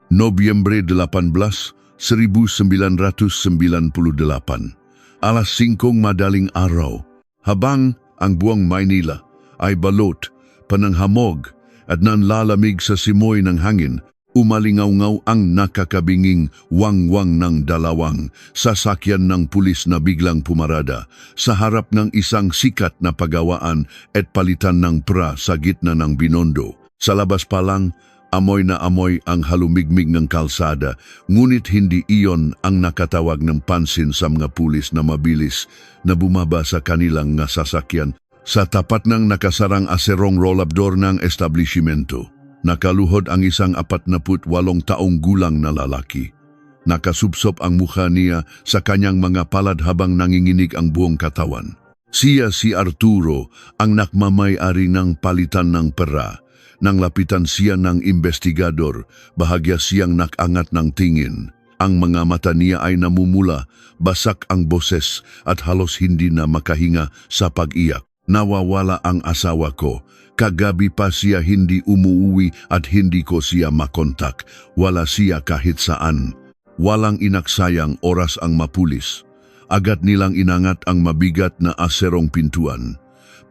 Nobyembre 18, 1998, alas 5 madaling araw, habang ang buong Maynila ay balot, pananghamog at nanlalamig sa simoy ng hangin, umalingaw-ngaw ang nakakabinging wangwang ng dalawang sasakyan ng pulis na biglang pumarada sa harap ng isang sikat na pagawaan at palitan ng pra sa gitna ng Binondo. Sa labas pa lang, amoy na amoy ang halumigmig ng kalsada, ngunit hindi iyon ang nakatawag ng pansin sa mga pulis na mabilis na bumaba sa kanilang nga sasakyan sa tapat ng nakasarang aserong roll-up door ng establishmento. Nakaluhod ang isang 48 taong gulang na lalaki. Nakasubsop ang mukha niya sa kanyang mga palad habang nanginginig ang buong katawan. Siya si Arturo, ang nakmamay-ari ng palitan ng pera. Nang lapitan siya ng investigador, bahagya siyang nakangat ng tingin. Ang mga mata niya ay namumula, basak ang boses at halos hindi na makahinga sa pag-iyak. Nawawala ang asawa ko. Kagabi pa siya hindi umuwi at hindi ko siya makontak. Wala siya kahit saan. Walang inaksayang oras ang mapulis. Agad nilang inangat ang mabigat na aserong pintuan.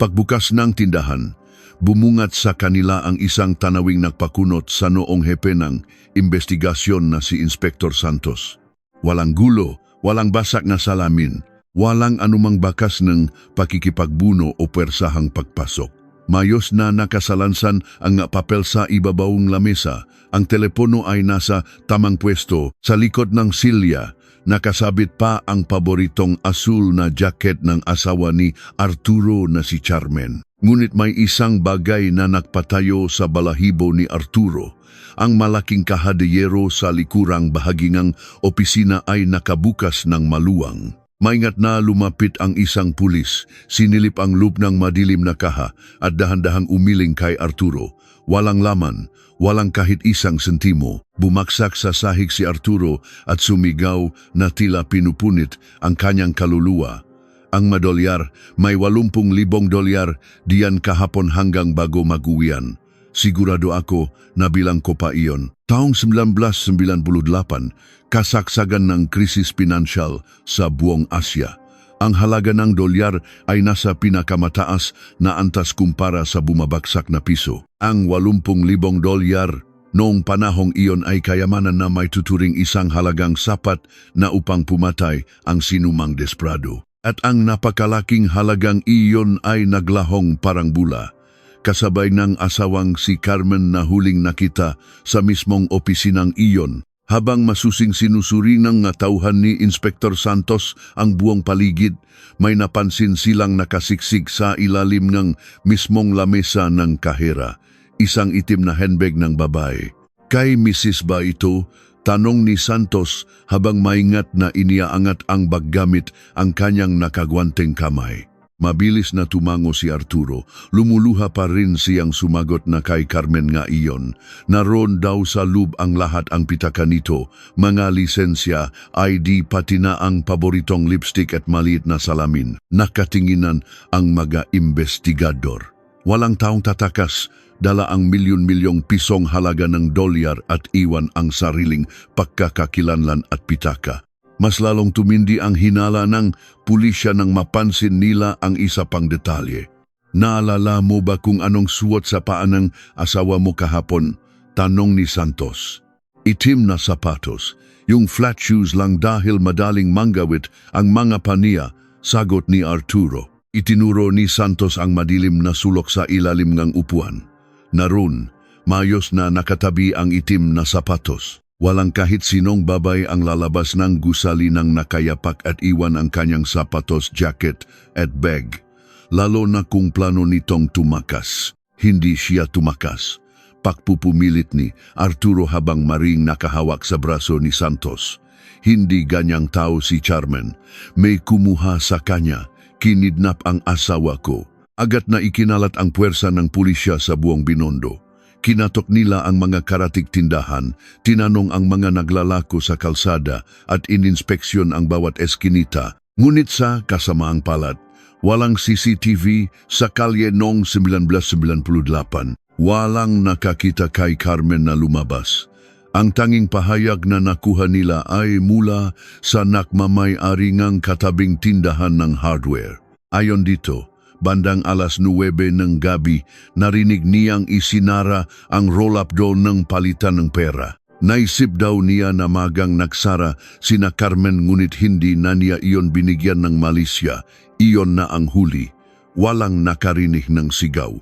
Pagbukas ng tindahan, bumungat sa kanila ang isang tanawing nagpakunot sa noong hepe ng investigasyon na si Inspector Santos. Walang gulo, walang basak na salamin, walang anumang bakas ng pakikipagbuno o persahang pagpasok. Mayos na nakasalansan ang papel sa ibabawong lamesa. Ang telepono ay nasa tamang pwesto sa likod ng silya. Nakasabit pa ang paboritong asul na jacket ng asawa ni Arturo na si Carmen. Ngunit may isang bagay na nagpatayo sa balahibo ni Arturo. Ang malaking kahadiyero sa likurang bahagingang opisina ay nakabukas ng maluwang. Maingat na lumapit ang isang pulis, sinilip ang loob ng madilim na kaha at dahan-dahang umiling kay Arturo. Walang laman, walang kahit isang sentimo. Bumaksak sa sahig si Arturo at sumigaw na tila pinupunit ang kanyang kaluluwa. Ang madolyar, may 80,000 dolyar diyan kahapon hanggang bago mag-uwian. Sigurado ako na bilang ko pa iyon. Taong 1998, kasaksagan ng krisis pinansyal sa buong Asya. Ang halaga ng dolyar ay nasa pinakamataas na antas kumpara sa bumabagsak na piso. Ang 80,000 dolyar noong panahong iyon ay kayamanan na may tuturing isang halagang sapat na upang pumatay ang sinumang desperado. At ang napakalaking halagang iyon ay naglahong parang bula. Kasabay ng asawang si Carmen na huling nakita sa mismong opisinang iyon. Habang masusing sinusuri ng tauhan ni Inspector Santos ang buong paligid, may napansin silang nakasiksik sa ilalim ng mismong lamesa ng kahera. Isang itim na handbag ng babae. Kay Mrs. ba ito? Tanong ni Santos habang maingat na iniaangat ang bag gamit ang kanyang nakagwanteng kamay. Mabilis na tumango si Arturo. Lumuluha pa rin siyang sumagot na kay Carmen nga iyon. Naroon daw sa loob ang lahat ang pitaka nito, mga lisensya, ID pati na ang paboritong lipstick at maliit na salamin. Nakatinginan ang mga investigador. Walang taong tatakas, dala ang milyon-milyong pisong halaga ng dolyar at iwan ang sariling pagkakakilanlan at pitaka. Mas lalong tumindi ang hinala ng pulisya nang mapansin nila ang isa pang detalye. Naalala mo ba kung anong suot sa paa ng asawa mo kahapon? Tanong ni Santos. Itim na sapatos, yung flat shoes lang dahil madaling manggawit ang mga paniya, sagot ni Arturo. Itinuro ni Santos ang madilim na sulok sa ilalim ng upuan. Naroon, mayos na nakatabi ang itim na sapatos. Walang kahit sinong babay ang lalabas ng gusali ng nakayapak at iwan ang kanyang sapatos, jacket at bag. Lalo na kung plano nitong tumakas. Hindi siya tumakas. Pakpupumilit ni Arturo habang maring nakahawak sa braso ni Santos. Hindi ganyang tao si Carmen. May kumuha sa kanya. Kinidnap ang asawa ko. Agad na ikinalat ang puwersa ng pulisya sa buong Binondo. Kinatok nila ang mga karatig tindahan, tinanong ang mga naglalako sa kalsada at ininspeksyon ang bawat eskinita. Ngunit sa kasamaang palad, walang CCTV sa kalye noong 1998. Walang nakakita kay Carmen na lumabas. Ang tanging pahayag na nakuha nila ay mula sa nakmamay-ari ngang katabing tindahan ng hardware. Ayon dito, bandang alas 9 ng gabi, narinig niyang isinara ang roll-up doll ng palitan ng pera. Naisip daw niya na magang nagsara sina Carmen ngunit hindi na niya iyon binigyan ng malisya. Iyon na ang huli. Walang nakarinig ng sigaw.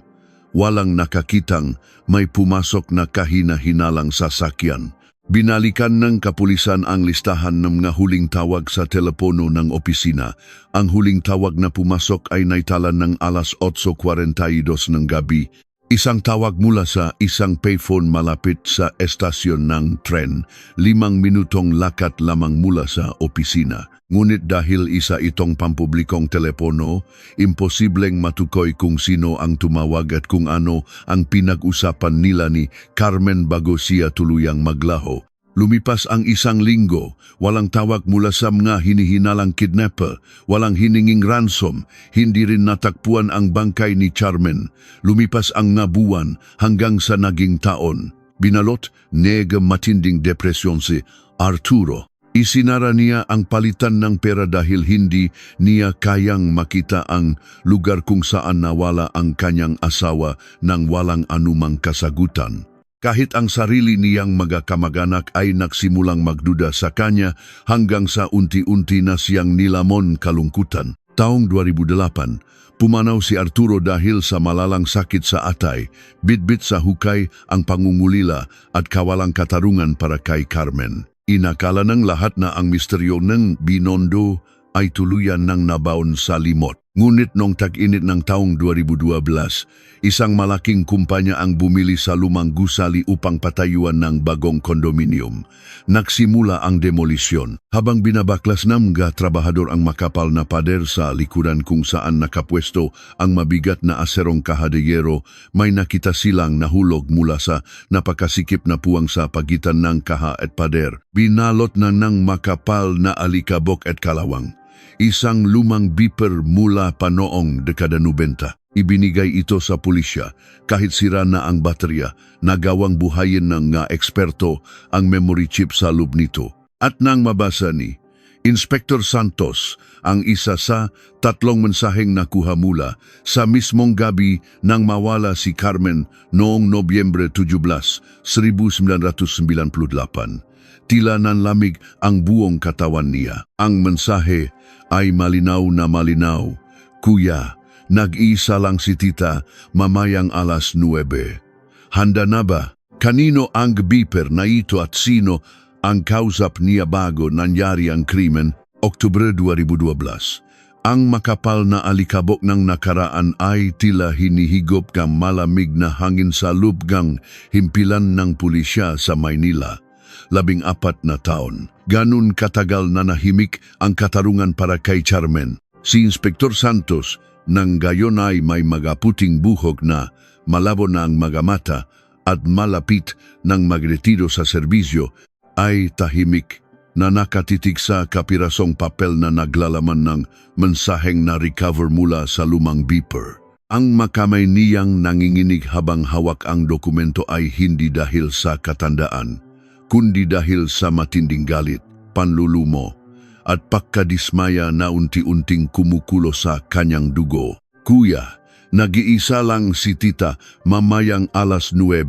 Walang nakakitang may pumasok na kahina-hinalang sasakyan. Binalikan ng kapulisan ang listahan ng mga huling tawag sa telepono ng opisina. Ang huling tawag na pumasok ay naitala ng alas 8:42 ng gabi. Isang tawag mula sa isang payphone malapit sa estasyon ng tren, 5 minutong lakad lamang mula sa opisina. Ngunit dahil isa itong pampublikong telepono, imposibleng matukoy kung sino ang tumawag at kung ano ang pinag-usapan nila ni Carmen bago siya tuluyang maglaho. Lumipas ang isang linggo, walang tawag mula sa mga hinihinalang kidnapper, walang hininging ransom, hindi rin natakpuan ang bangkay ni Carmen. Lumipas ang nga buwan hanggang sa naging taon. Binalot, matinding depresyon si Arturo. Isinara niya ang palitan ng pera dahil hindi niya kayang makita ang lugar kung saan nawala ang kanyang asawa nang walang anumang kasagutan. Kahit ang sarili niyang mga kamag-anak ay nagsimulang magduda sa kanya hanggang sa unti-unti na siyang nilamon kalungkutan. Taong 2008, pumanaw si Arturo dahil sa malalang sakit sa atay, bitbit sa hukay ang pangungulila at kawalang katarungan para kay Carmen. Inakala ng lahat na ang misteryo ng Binondo ay tuluyan ng nabaon sa limot. Ngunit noong tag-init ng taong 2012, isang malaking kumpanya ang bumili sa lumang gusali upang patayuan ng bagong kondominium. Nagsimula ang demolisyon. Habang binabaklas ng mga trabahador ang makapal na pader sa likuran kung saan nakapwesto ang mabigat na aserong kahadeyero, may nakita silang nahulog mula sa napakasikip na puwang sa pagitan ng kaha at pader. Binalot na ng makapal na alikabok at kalawang. Isang lumang beeper mula pa noong dekada 90. Ibinigay ito sa pulisya kahit sira na ang baterya, nagawang buhayin ng nga eksperto ang memory chip sa loob nito. At nang mabasa ni Inspector Santos ang isa sa 3 mensaheng nakuha mula sa mismong gabi nang mawala si Carmen noong Nobyembre 17, 1998. Tila nanlamig ang buong katawan niya. Ang mensahe ay malinaw na malinaw. Kuya, nag-iisa lang si tita mamayang alas 9. Handa na ba? Kanino ang beeper na ito at sino ang kausap niya bago nangyari ang krimen? Oktubre 2012. Ang makapal na alikabok ng nakaraan ay tila hinihigop ng malamig na hangin sa lubgang himpilan ng pulisya sa Maynila. 14 na taon. Ganun katagal na nahimik ang katarungan para kay Carmen. Si Inspector Santos nang gayon ay may magaputing buhok na malabo na ang mga mata at malapit ng magretiro sa serbisyo ay tahimik na nakatitig sa kapirasong papel na naglalaman ng mensaheng na-recover mula sa lumang beeper. Ang makamay niyang nanginginig habang hawak ang dokumento ay hindi dahil sa katandaan, kundi dahil sa matinding galit, panlulumo, at pagkadismaya na unti-unting kumukulo sa kanyang dugo. Kuya, nag-iisa lang si tita mamayang alas 9.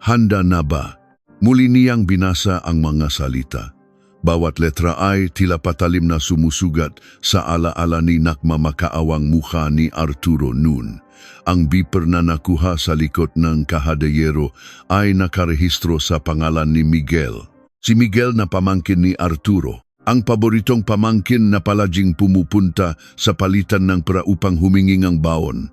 Handa na ba? Muli niyang binasa ang mga salita. Bawat letra ay tila patalim na sumusugat sa alaala ni nakmamakaawang mukha ni Arturo noon. Ang beeper na nakuha sa likod ng kahadeyero ay nakarehistro sa pangalan ni Miguel. Si Miguel na pamangkin ni Arturo, ang paboritong pamangkin na palaging pumupunta sa palitan ng pera upang humingi ng baon.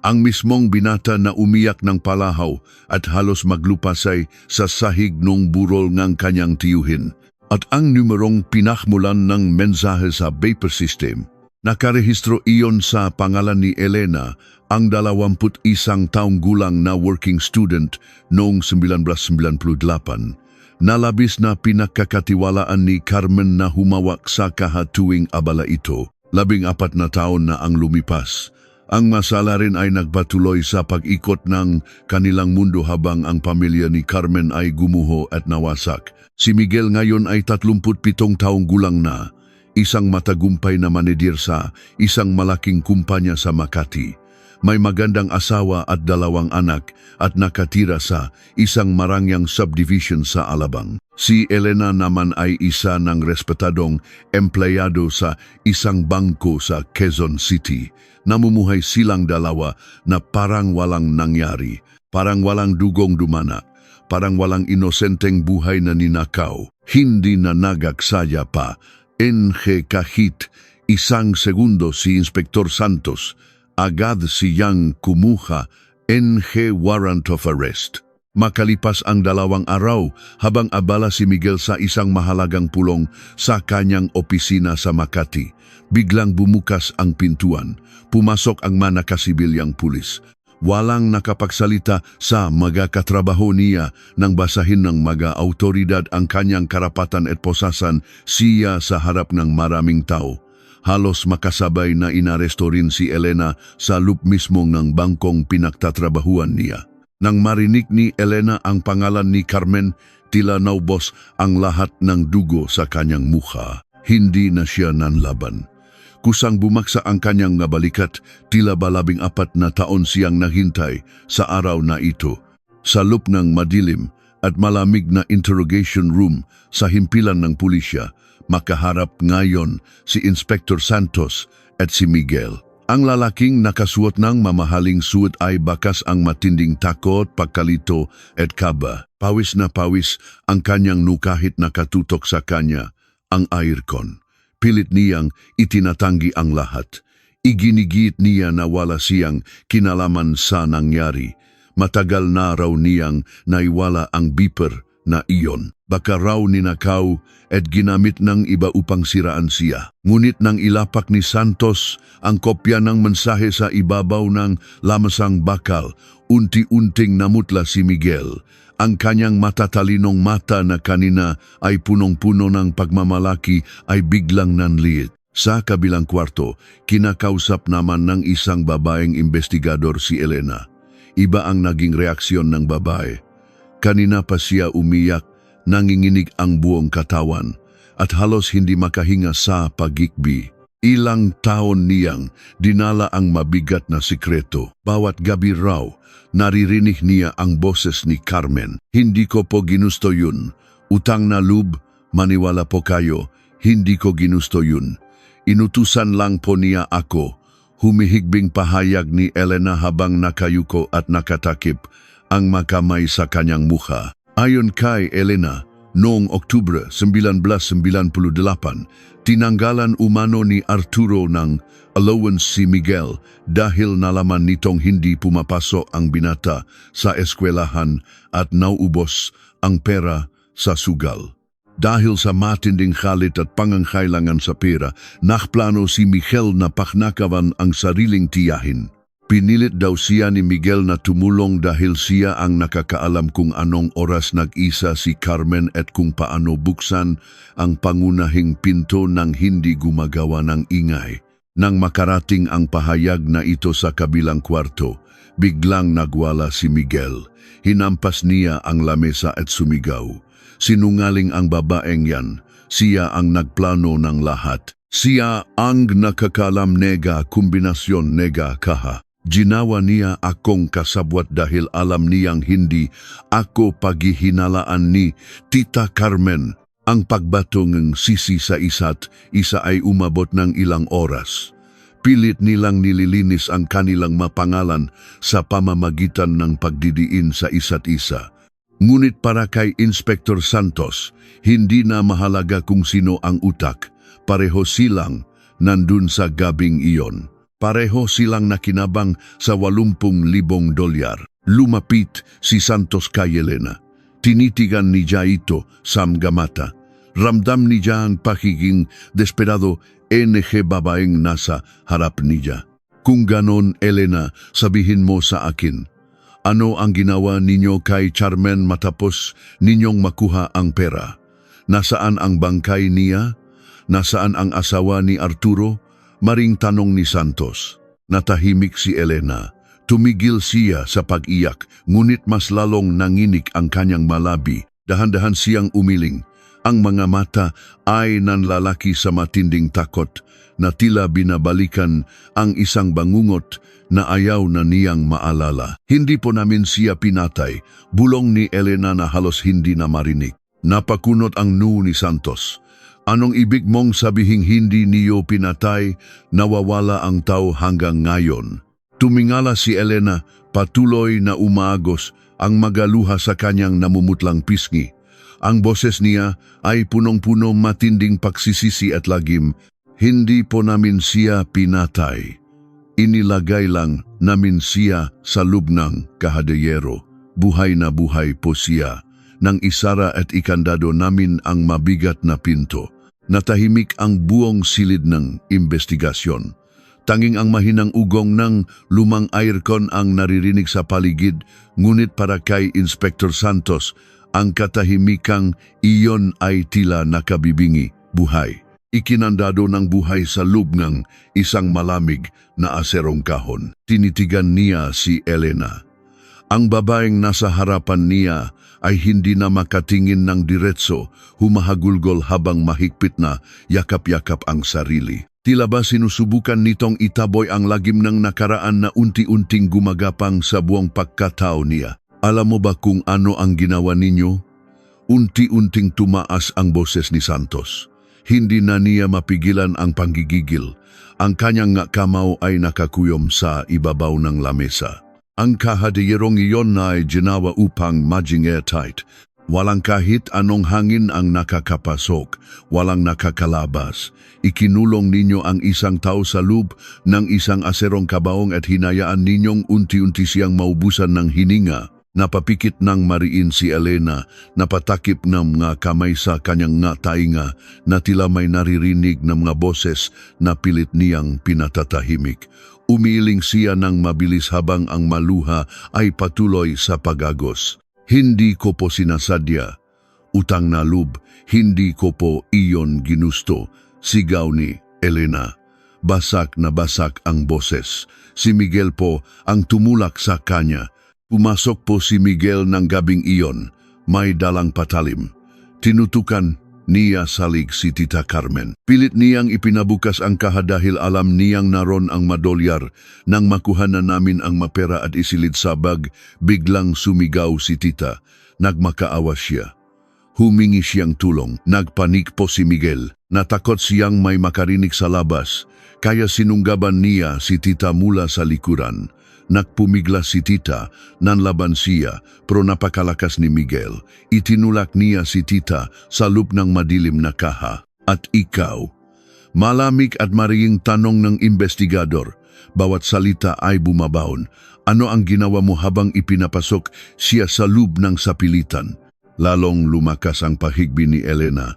Ang mismong binata na umiyak ng palahaw at halos maglupasay sa sahig ng burol ng kanyang tiyuhin. At ang numerong pinakmulan ng mensahe sa beeper system. Nakarehistro iyon sa pangalan ni Elena, ang 21 taong gulang na working student noong 1998. Nalabis na pinagkakatiwalaan ni Carmen na humawak sa kahatuwing abala ito. 14 na taon na ang lumipas Ang masala rin ay nagpatuloy sa pag-ikot ng kanilang mundo habang ang pamilya ni Carmen ay gumuho at nawasak. Si Miguel ngayon ay 37 taong gulang na, isang matagumpay na manager sa isang malaking kumpanya sa Makati. May magandang asawa at 2 anak at nakatira sa isang marangyang subdivision sa Alabang. Si Elena naman ay isa ng respetadong empleyado sa isang bangko sa Quezon City. Namumuhay silang dalawa na parang walang nangyari, parang walang dugong dumana, parang walang inosenteng buhay na ninakaw. Hindi na nagagsaya pa, kahit isang segundo si Inspektor Santos, agad siyang kumuha warrant of arrest. Makalipas ang 2 araw habang abala si Miguel sa isang mahalagang pulong sa kanyang opisina sa Makati, biglang bumukas ang pintuan. Pumasok ang manakasibilyang pulis. Walang nakapagsalita sa mga katrabaho niya nang basahin ng mga autoridad ang kanyang karapatan at posasan siya sa harap ng maraming tao. Halos makasabay na inaresto rin si Elena sa loob mismo ng bangkong pinagtatrabahuan niya. Nang marinig ni Elena ang pangalan ni Carmen, tila naubos ang lahat ng dugo sa kanyang mukha. Hindi na siya nanlaban. Kusang bumaksa ang kanyang nabalikat, tila ba 14 na taon siyang naghintay sa araw na ito. Sa loob ng madilim at malamig na interrogation room sa himpilan ng pulisya, makaharap ngayon si Inspector Santos at si Miguel. Ang lalaking nakasuot ng mamahaling suot ay bakas ang matinding takot, pagkalito at kaba. Pawis na pawis ang kanyang nukahit nakatutok sa kanya, ang aircon. Pilit niyang itinatanggi ang lahat. Iginigit niya na wala siyang kinalaman sa nangyari. Matagal na raw niyang naiwala ang beeper na iyon. Baka raw ninakaw at ginamit ng iba upang siraan siya. Ngunit nang ilapak ni Santos ang kopya ng mensahe sa ibabaw ng lamasang bakal, unti-unting namutla si Miguel. Ang kanyang matatalinong mata na kanina ay punong-puno ng pagmamalaki ay biglang nanliit. Sa kabilang kwarto, kinakausap naman ng isang babaeng investigador si Elena. Iba ang naging reaksyon ng babae. Kanina pa siya umiyak, nanginginig ang buong katawan at halos hindi makahinga sa pagikbi. Ilang taon niyang dinala ang mabigat na sikreto. Bawat gabi raw, naririnig niya ang boses ni Carmen. Hindi ko po ginusto yun. Utang na loob, maniwala po kayo, hindi ko ginusto yun. Inutusan lang po niya ako. Humihigbing pahayag ni Elena habang nakayuko at nakatakip ang makamay sa kanyang mukha. Ayon kay Elena, noong Oktubre 1998, tinanggalan umano ni Arturo ng allowance si Miguel dahil nalaman nitong hindi pumapasok ang binata sa eskwelahan at nauubos ang pera sa sugal. Dahil sa matinding kalit at pangangailangan sa pera, nakplano si Miguel na paknakawan ang sariling tiyahin. Pinilit daw siya ni Miguel na tumulong dahil siya ang nakakaalam kung anong oras nag-isa si Carmen at kung paano buksan ang pangunahing pinto nang hindi gumagawa ng ingay. Nang makarating ang pahayag na ito sa kabilang kwarto, biglang nagwala si Miguel. Hinampas niya ang lamesa at sumigaw. Sinungaling ang babaeng yan. Siya ang nagplano ng lahat. Siya ang nakakalam nega kombinasyon nega kaha. Ginawa niya akong kasabwat dahil alam niyang hindi ako paghihinalaan ni Tita Carmen. Ang pagbato ng sisi sa isa't isa ay umabot ng ilang oras. Pilit nilang nililinis ang kanilang mapangalan sa pamamagitan ng pagdidiin sa isa't isa. Ngunit para kay Inspector Santos, hindi na mahalaga kung sino ang utak. Pareho silang nandun sa gabing iyon. Pareho silang nakinabang sa 80,000 dolyar. Lumapit si Santos kay Elena. Tinitigan ni niya ito sa mata. Ramdam niya ang pakiging desperado babaeng nasa harap niya. Kung ganon, Elena, sabihin mo sa akin, ano ang ginawa ninyo kay Carmen matapos ninyong makuha ang pera? Nasaan ang bangkay niya? Nasaan ang asawa ni Arturo? Maring tanong ni Santos. Natahimik si Elena. Tumigil siya sa pag-iyak, ngunit mas lalong nanginig ang kanyang malabi. Dahan-dahan siyang umiling. Ang mga mata ay nanlalaki sa matinding takot na tila binabalikan ang isang bangungot na ayaw na niyang maalala. Hindi po namin siya pinatay, bulong ni Elena na halos hindi na marinig. Napakunot ang noo ni Santos. Anong ibig mong sabihing hindi niyo pinatay, nawawala ang tao hanggang ngayon? Tumingala si Elena, patuloy na umaagos ang magaluha sa kanyang namumutlang pisngi. Ang boses niya ay punong-puno matinding pagsisisi at lagim. Hindi po namin siya pinatay. Inilagay lang namin siya sa lubnang kahadayero. Buhay na buhay po siya. Nang isara at ikandado namin ang mabigat na pinto. Natahimik ang buong silid ng investigasyon. Tanging ang mahinang ugong ng lumang aircon ang naririnig sa paligid, ngunit para kay Inspector Santos, ang katahimikang iyon ay tila nakabibingi, buhay. Ikinandado ng buhay sa lubngang isang malamig na aserong kahon. Tinitigan niya si Elena. Ang babaeng nasa harapan niya ay hindi na makatingin ng diretso, humahagulgol habang mahigpit na yakap-yakap ang sarili. Tila ba sinusubukan nitong itaboy ang lagim ng nakaraan na unti-unting gumagapang sa buong pagkatao niya. Alam mo ba kung ano ang ginawa ninyo? Unti-unting tumaas ang boses ni Santos. Hindi na niya mapigilan ang panggigigil. Ang kanyang kamao ay nakakuyom sa ibabaw ng lamesa. Ang kahadayerong iyon ay ginawa upang maging airtight. Walang kahit anong hangin ang nakakapasok, walang nakakalabas. Ikinulong ninyo ang isang tao sa loob ng isang aserong kabaong at hinayaan ninyong unti-unti siyang maubusan ng hininga. Napapikit ng mariin si Elena, napatakip ng mga kamay sa kanyang tainga na tila may naririnig ng mga boses na pilit niyang pinatatahimik. Umiiling siya ng mabilis habang ang maluha ay patuloy sa pagagos. Hindi ko po sinasadya. Utang na loob, hindi ko po iyon ginusto. Sigaw ni Elena. Basak na basak ang boses. Si Miguel po ang tumulak sa kanya. Pumasok po si Miguel ng gabing iyon. May dalang patalim. Tinutukan niya salig si Tita Carmen. Pilit niyang ipinabukas ang kaha dahil alam niyang naron ang madolyar. Nang makuha na namin ang mapera at isilid sa bag, biglang sumigaw si Tita. Nagmakaawa siya. Humingi siyang tulong. Nagpanik po si Miguel. Natakot siyang may makarinig sa labas. Kaya sinunggaban niya si Tita mula sa likuran. Nagpumigla si Tita, nanlaban siya, pero napakalakas ni Miguel. Itinulak niya si Tita sa loob ng madilim na kaha. At ikaw? Malamig at mariing tanong ng investigador. Bawat salita ay bumabaon. Ano ang ginawa mo habang ipinapasok siya sa loob ng sapilitan? Lalong lumakas ang pahigbi ni Elena.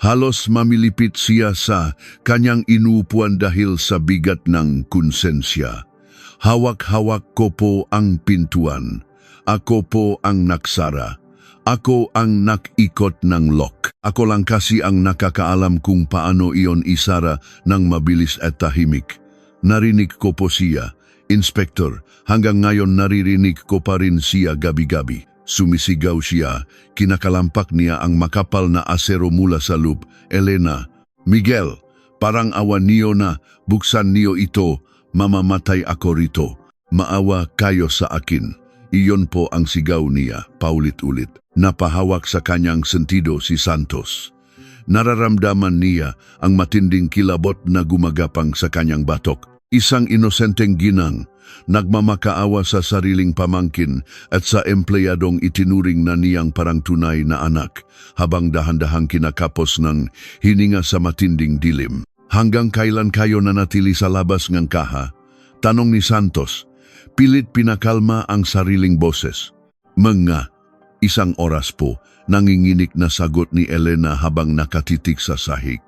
Halos mamilipit siya sa kanyang inuupuan dahil sa bigat ng konsensya. Hawak-hawak ko po ang pintuan. Ako po ang naksara. Ako ang nakikot ng lock. Ako lang kasi ang nakakaalam kung paano iyon isara ng mabilis at tahimik. Narinig ko po siya. Inspektor, hanggang ngayon naririnig ko pa rin siya gabi-gabi. Sumisigaw siya. Kinakalampak niya ang makapal na asero mula sa loob. Elena, Miguel, parang awa niyo na. Buksan niyo ito. Mamamatay ako rito. Maawa kayo sa akin. Iyon po ang sigaw niya, paulit-ulit. Napahawak sa kanyang sentido si Santos. Nararamdaman niya ang matinding kilabot na gumagapang sa kanyang batok. Isang inosenteng ginang, nagmamakaawa sa sariling pamangkin at sa empleyadong itinuring na niyang parang tunay na anak, habang dahan-dahang kinakapos ng hininga sa matinding dilim. Hanggang kailan kayo nanatili sa labas ng kaha? Tanong ni Santos. Pilit pinakalma ang sariling boses. Mga, isang oras po, nanginginig na sagot ni Elena habang nakatitik sa sahig.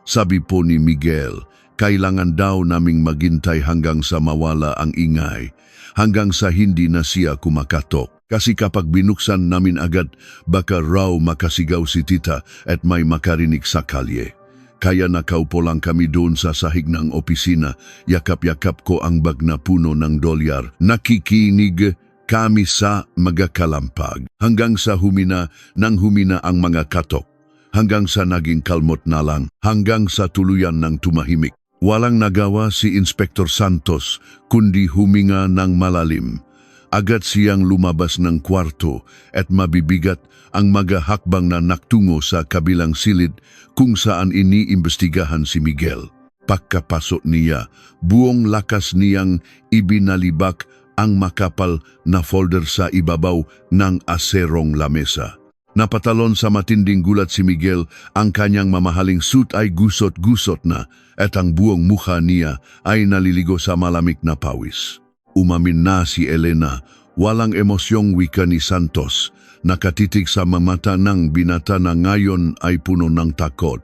Sabi po ni Miguel, kailangan daw naming maghintay hanggang sa mawala ang ingay, hanggang sa hindi na siya kumakatok. Kasi kapag binuksan namin agad, baka raw makasigaw si Tita at may makarinig sa kalye. Kaya nakaupo lang kami doon sa sahig ng opisina, yakap-yakap ko ang bag na puno ng dolyar. Nakikinig kami sa magakalampag. Hanggang sa humina ang mga katok. Hanggang sa naging kalmot na lang. Hanggang sa tuluyan ng tumahimik. Walang nagawa si Inspektor Santos kundi huminga ng malalim. Agad siyang lumabas ng kwarto at mabibigat ang magahakbang na naktungo sa kabilang silid kung saan iniimbestigahan si Miguel. Pagkapasok niya, buong lakas niyang ibinalibak ang makapal na folder sa ibabaw ng aserong lamesa. Napatalon sa matinding gulat si Miguel, ang kanyang mamahaling suit ay gusot-gusot na at ang buong mukha niya ay naliligo sa malamig na pawis. Umamin na si Elena, walang emosyong wika ni Santos, nakatitig sa mamata ng binata na ngayon ay puno ng takot.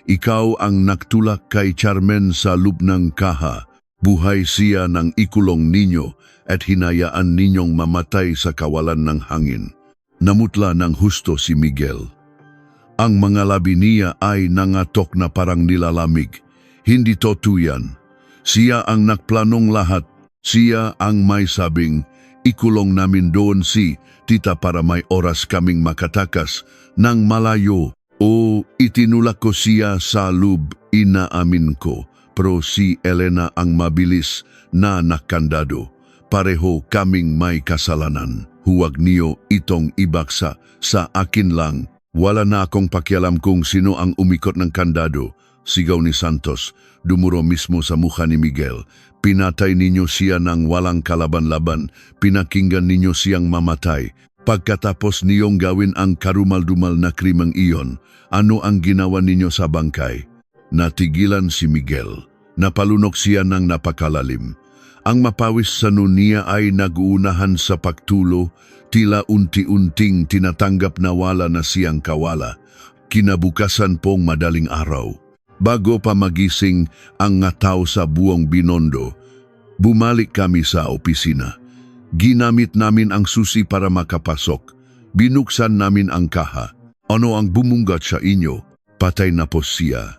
Ikaw ang nagtulak kay Carmen sa loob ng kaha. Buhay siya ng ikulong ninyo at hinayaan ninyong mamatay sa kawalan ng hangin. Namutla ng husto si Miguel. Ang mga labi niya ay nangatok na parang nilalamig. Hindi totoo yan. Siya ang nakplanong lahat. Siya ang may sabing, ikulong namin doon si tita para may oras kaming makatakas ng malayo. O itinulak ko siya sa loob, inaamin ko. Pero si Elena ang mabilis na nakandado. Pareho kaming may kasalanan. Huwag niyo itong ibaksa sa akin lang. Wala na akong pakialam kung sino ang umikot ng kandado. Sigaw ni Santos, dumuro mismo sa mukha ni Miguel. Pinatay ninyo siya ng walang kalaban-laban, pinakinggan ninyo siyang mamatay. Pagkatapos niyong gawin ang karumal-dumal na krimeng iyon, ano ang ginawa ninyo sa bangkay? Natigilan si Miguel. Napalunok siya ng napakalalim. Ang mapawis sa niya ay naguunahan sa pagtulo, tila unti-unting tinatanggap na wala na siyang kawala. Kinabukasan pong madaling araw. Bago pa magising ang ngataw sa buong Binondo, bumalik kami sa opisina. Ginamit namin ang susi para makapasok. Binuksan namin ang kaha. Ano ang bumunggat sa inyo? Patay na po siya.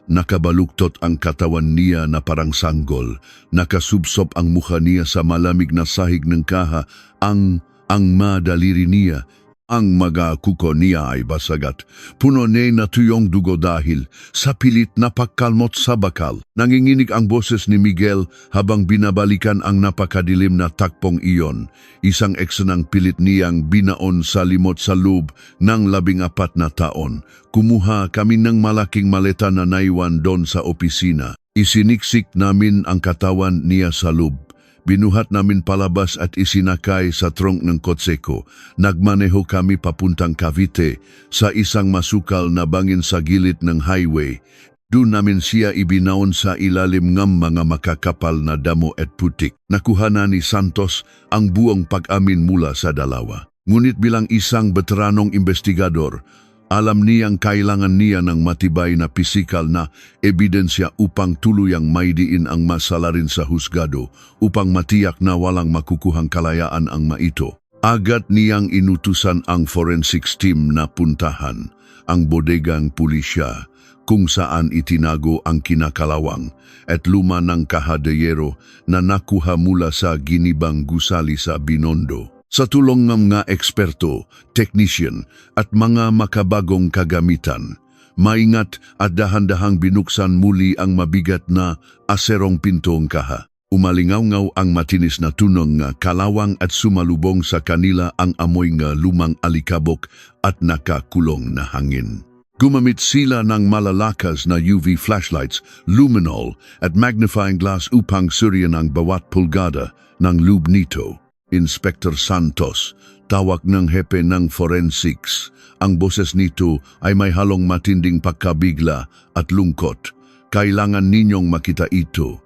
Nakabaluktot ang katawan niya na parang sanggol. Nakasubsop ang mukha niya sa malamig na sahig ng kaha. Ang madaliri niya. Ang mga kuko niya ay basagat. Puno na tuyong dugo dahil sa pilit na pagkalmot sa bakal. Nanginginig ang boses ni Miguel habang binabalikan ang napakadilim na takpong iyon. Isang eksenang pilit niyang binaon sa limot sa loob ng 14 na taon. Kumuha kami ng malaking maleta na naiwan doon sa opisina. Isiniksik namin ang katawan niya sa loob. Binuhat namin palabas at isinakay sa trunk ng kotse ko. Nagmaneho kami papuntang Cavite sa isang masukal na bangin sa gilid ng highway. Doon namin siya ibinaon sa ilalim ng mga makakapal na damo at putik. Nakuha na ni Santos ang buong pag-amin mula sa dalawa. Ngunit bilang isang veteranong investigador, alam niyang kailangan niya ng matibay na pisikal na ebidensya upang tuluyang maidiin ang masalarin sa husgado upang matiyak na walang makukuhang kalayaan ang maito. Agad niyang inutusan ang forensics team na puntahan ang bodegang pulisya kung saan itinago ang kinakalawang at luma ng kahadeyero na nakuha mula sa ginibang gusali sa Binondo. Sa tulong ng mga eksperto, technician at mga makabagong kagamitan, maingat at dahan-dahang binuksan muli ang mabigat na aserong pintong kaha. Umalingaw-ngaw ang matinis na tunong nga kalawang at sumalubong sa kanila ang amoy nga lumang alikabok at nakakulong na hangin. Gumamit sila ng malalakas na UV flashlights, luminol at magnifying glass upang suryan ang bawat pulgada ng loob nito. Inspector Santos, tawag ng hepe ng forensics. Ang boses nito ay may halong matinding pagkabigla at lungkot. Kailangan ninyong makita ito.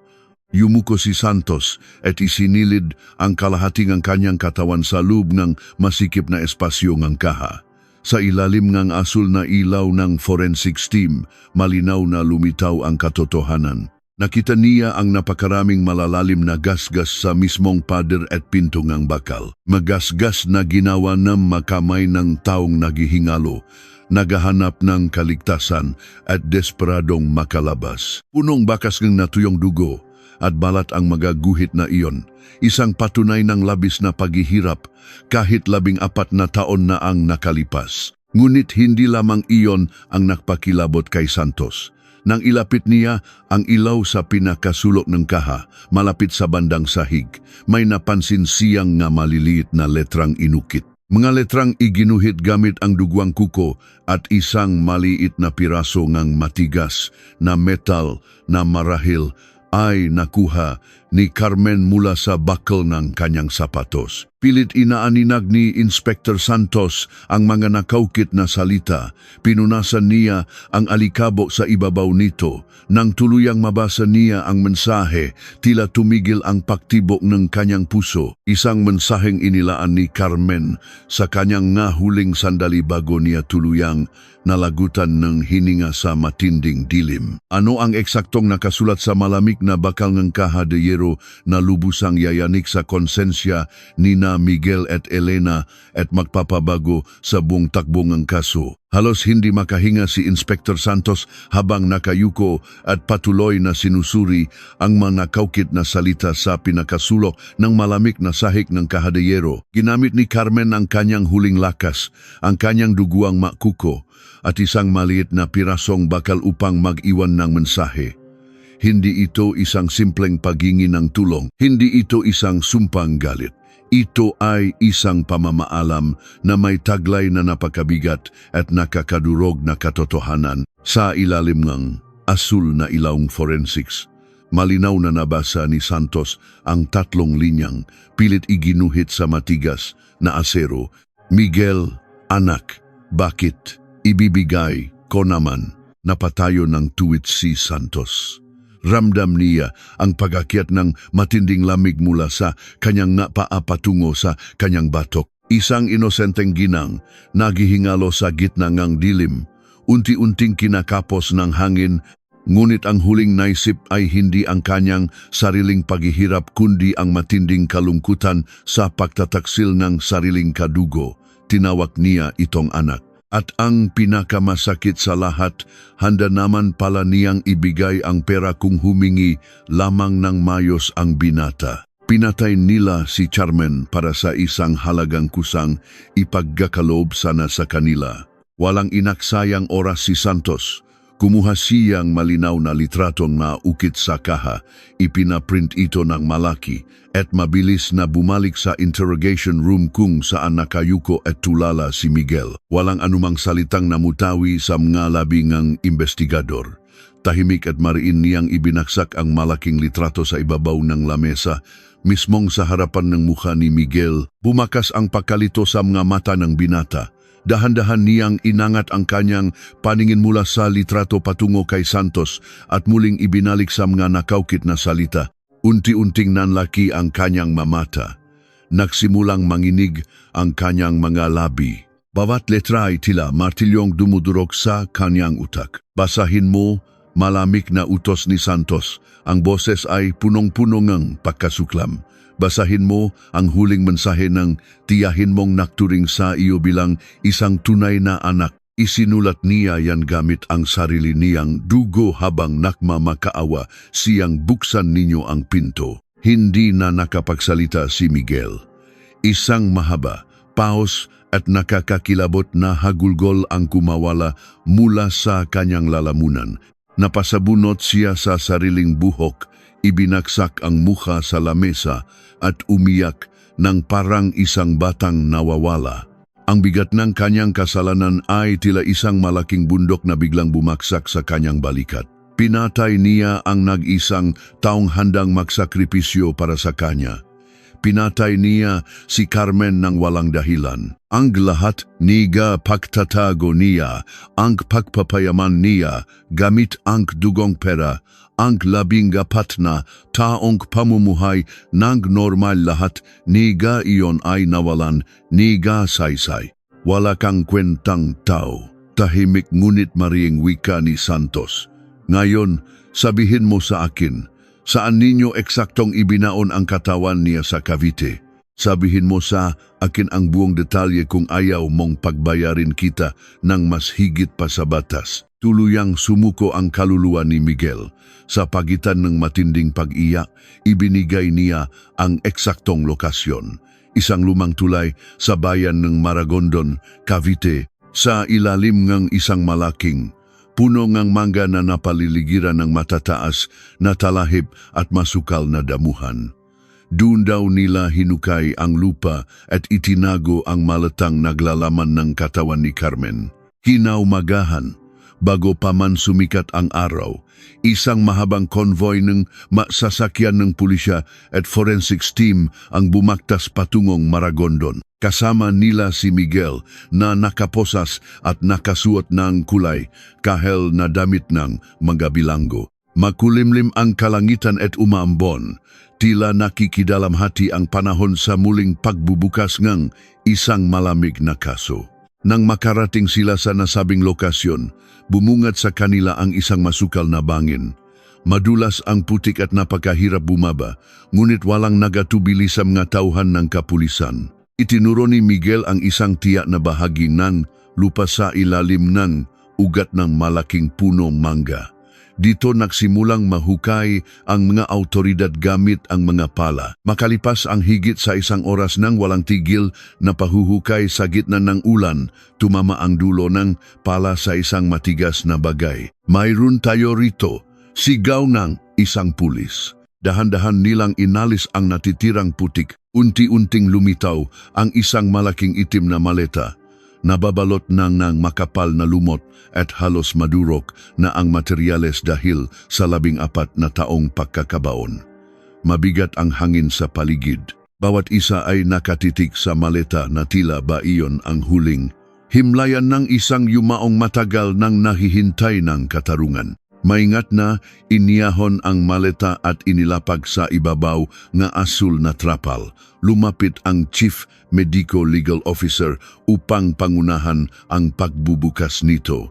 Yumuko si Santos at isinilid ang kalahating ang kanyang katawan sa loob ng masikip na espasyo ng kaha. Sa ilalim ng asul na ilaw ng forensics team, malinaw na lumitaw ang katotohanan. Nakita niya ang napakaraming malalalim na gasgas sa mismong pader at pinto ng bakal. Magasgas na ginawa ng makamay ng taong naghihingalo, naghahanap ng kaligtasan at desperadong makalabas. Punong bakas ng natuyong dugo at balat ang magaguhit na iyon. Isang patunay ng labis na paghihirap kahit 14 na taon na ang nakalipas. Ngunit hindi lamang iyon ang nakpakilabot kay Santos. Nang ilapit niya ang ilaw sa pinakasulok ng kaha, malapit sa bandang sahig, may napansin siyang nga maliliit na letrang inukit. Mga letrang iginuhit gamit ang dugwang kuko at isang maliit na piraso ng matigas na metal na marahil ay nakuha ni Carmen mula sa bakal ng kanyang sapatos. Pilit inaaninag ni Inspector Santos ang mga nakaukit na salita. Pinunasan niya ang alikabok sa ibabaw nito. Nang tuluyang mabasa niya ang mensahe, tila tumigil ang paktibok ng kanyang puso. Isang mensaheng inilaan ni Carmen sa kanyang huling sandali bago niya tuluyang nalagutan ng hininga sa matinding dilim. Ano ang eksaktong nakasulat sa malamig na bakal ng kaha de hierro na lubusang yayanik sa konsensya ni na Miguel at Elena at magpapabago sa buong takbo ng kaso? Halos hindi makahinga si Inspector Santos habang nakayuko at patuloy na sinusuri ang mga kaukit na salita sa pinakasulok ng malamig na sahig ng kaha de hierro. Ginamit ni Carmen ang kanyang huling lakas, ang kanyang duguang makuko at isang maliit na pirasong bakal upang mag-iwan ng mensahe. Hindi ito isang simpleng paghingi ng tulong. Hindi ito isang sumpang galit. Ito ay isang pamamaalam na may taglay na napakabigat at nakakadurog na katotohanan. Sa ilalim ng asul na ilawang forensics, malinaw na nabasa ni Santos ang 3 linyang pilit iginuhit sa matigas na asero. Miguel, anak, bakit ibibigay ko naman? Napatayo ng tuwid si Santos. Ramdam niya ang pag-akyat ng matinding lamig mula sa kanyang paa patungo sa kanyang batok. Isang inosenteng ginang, naghihingalo sa gitna ng dilim, unti-unting kinakapos ng hangin, ngunit ang huling naisip ay hindi ang kanyang sariling paghihirap kundi ang matinding kalungkutan sa pagtataksil ng sariling kadugo. Tinawag niya itong anak. At ang pinakamasakit sa lahat, handa naman pala niyang ibigay ang pera kung humingi lamang ng mayos ang binata. Pinatay nila si Carmen para sa isang halagang kusang ipagkakalob sana sa kanila. Walang inaksayang oras si Santos. Kumuha siyang malinaw na litratong naukit sa kaha, ipinaprint ito ng malaki at mabilis na bumalik sa interrogation room kung saan nakayuko at tulala si Miguel. Walang anumang salitang namutawi sa mga labingang investigador. Tahimik at mariin niyang ibinaksak ang malaking litrato sa ibabaw ng lamesa, mismong sa harapan ng mukha ni Miguel. Bumakas ang pagkalito sa mga mata ng binata. Dahan-dahan niyang inangat ang kanyang paningin mula sa litrato patungo kay Santos at muling ibinalik sa mga nakaukit na salita. Unti-unting nanlaki ang kanyang mamata. Nagsimulang manginig ang kanyang mga labi. Bawat letra ay tila martilyong dumudurog sa kanyang utak. Basahin mo, malamig na utos ni Santos. Ang boses ay punong-puno ng pagkasuklam. Basahin mo ang huling mensahe ng tiyahin mong nakturing sa iyo bilang isang tunay na anak. Isinulat niya yan gamit ang sarili niyang dugo habang nakmamakaawa siyang buksan ninyo ang pinto. Hindi na nakapagsalita si Miguel. Isang mahaba, paos at nakakakilabot na hagulgol ang kumawala mula sa kanyang lalamunan. Napasabunot siya sa sariling buhok, ibinaksak ang mukha sa lamesa at umiyak ng parang isang batang nawawala. Ang bigat ng kanyang kasalanan ay tila isang malaking bundok na biglang bumaksak sa kanyang balikat. Pinatay niya ang nag-isang taong handang magsakripisyo para sa kanya. Pinatay niya si Carmen ng walang dahilan. Ang lahat niga pagtatago niya, ang pagpapayaman niya, gamit ang dugong pera, ang 14 na taong pamumuhay ng normal lahat, niga iyon ay nawalan, niga saysay. Wala kang kwentang tao. Tahimik ngunit mariing wika ni Santos. Ngayon, sabihin mo sa akin, saan ninyo eksaktong ibinaon ang katawan niya sa Cavite? Sabihin mo sa akin ang buong detalye kung ayaw mong pagbayarin kita ng mas higit pa sa batas. Tuluyang sumuko ang kaluluwa ni Miguel. Sa pagitan ng matinding pag-iyak, ibinigay niya ang eksaktong lokasyon. Isang lumang tulay sa bayan ng Maragondon, Cavite, sa ilalim ng isang malaking puno ng mangga na napaliligiran ng matataas na talahib at masukal na damuhan. Doon daw nila hinukay ang lupa at itinago ang malatang naglalaman ng katawan ni Carmen. Kinaumagahan, bago pa man sumikat ang araw, isang mahabang konvoy ng sasakyan ng pulisya at forensics team ang bumaktas patungong Maragondon. Kasama nila si Miguel na nakaposas at nakasuot ng kulay kahel na damit ng mga bilanggo. Makulimlim ang kalangitan at umaambon. Tila nakikidalamhati ang panahon sa muling pagbubukas ng isang malamig na kaso. Nang makarating sila sa nasabing lokasyon, bumungad sa kanila ang isang masukal na bangin. Madulas ang putik at napakahirap bumaba, ngunit walang nagatubili sa mga tauhan ng kapulisan. Itinuro ni Miguel ang isang tiyak na bahagi ng lupa sa ilalim ng ugat ng malaking punong mangga. Dito nagsimulang mahukay ang mga autoridad gamit ang mga pala. Makalipas ang higit sa isang oras nang walang tigil na pahuhukay sa gitna ng ulan, tumama ang dulo ng pala sa isang matigas na bagay. Mayroon tayo rito, sigaw ng isang pulis. Dahan-dahan nilang inalis ang natitirang putik. Unti-unting lumitaw ang isang malaking itim na maleta. Nababalot ng makapal na lumot at halos madurok na ang materyales dahil sa 14 na taong pagkakabaon. Mabigat ang hangin sa paligid. Bawat isa ay nakatitik sa maleta na tila ba iyon ang huling himlayan ng isang yumaong matagal nang nahihintay ng katarungan. Maingat na iniyahon ang maleta at inilapag sa ibabaw ng asul na trapal. Lumapit ang Chief Medico-Legal Officer upang pangunahan ang pagbubukas nito.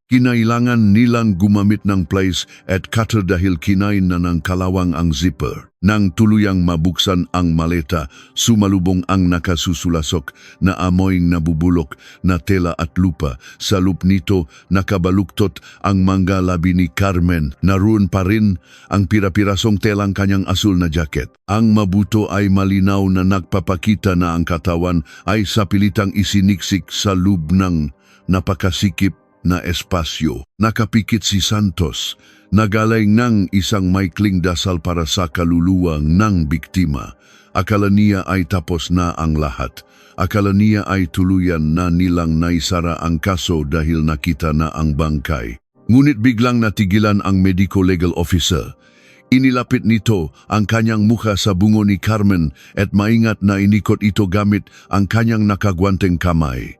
Kinailangan nilang gumamit ng pliers at cutter dahil kinain na ng kalawang ang zipper. Nang tuluyang mabuksan ang maleta, sumalubong ang nakasusulasok na amoyng nabubulok na tela at lupa. Sa loob nito, nakabaluktot ang mangga labi ni Carmen. Naroon pa rin ang pirapirasong telang kanyang asul na jacket. Ang mabuto ay malinaw na nagpapakita na ang katawan ay sapilitang isiniksik sa loob ng napakasikip na espasyo. Nakapikit si Santos, nagalay ng isang maikling dasal para sa kaluluwa ng biktima. Akala niya ay tapos na ang lahat. Akala niya ay tuluyan na nilang naisara ang kaso dahil nakita na ang bangkay. Ngunit biglang natigilan ang medico-legal officer. Inilapit nito ang kanyang mukha sa bungo ni Carmen at maingat na inikot ito gamit ang kanyang nakagwanteng kamay.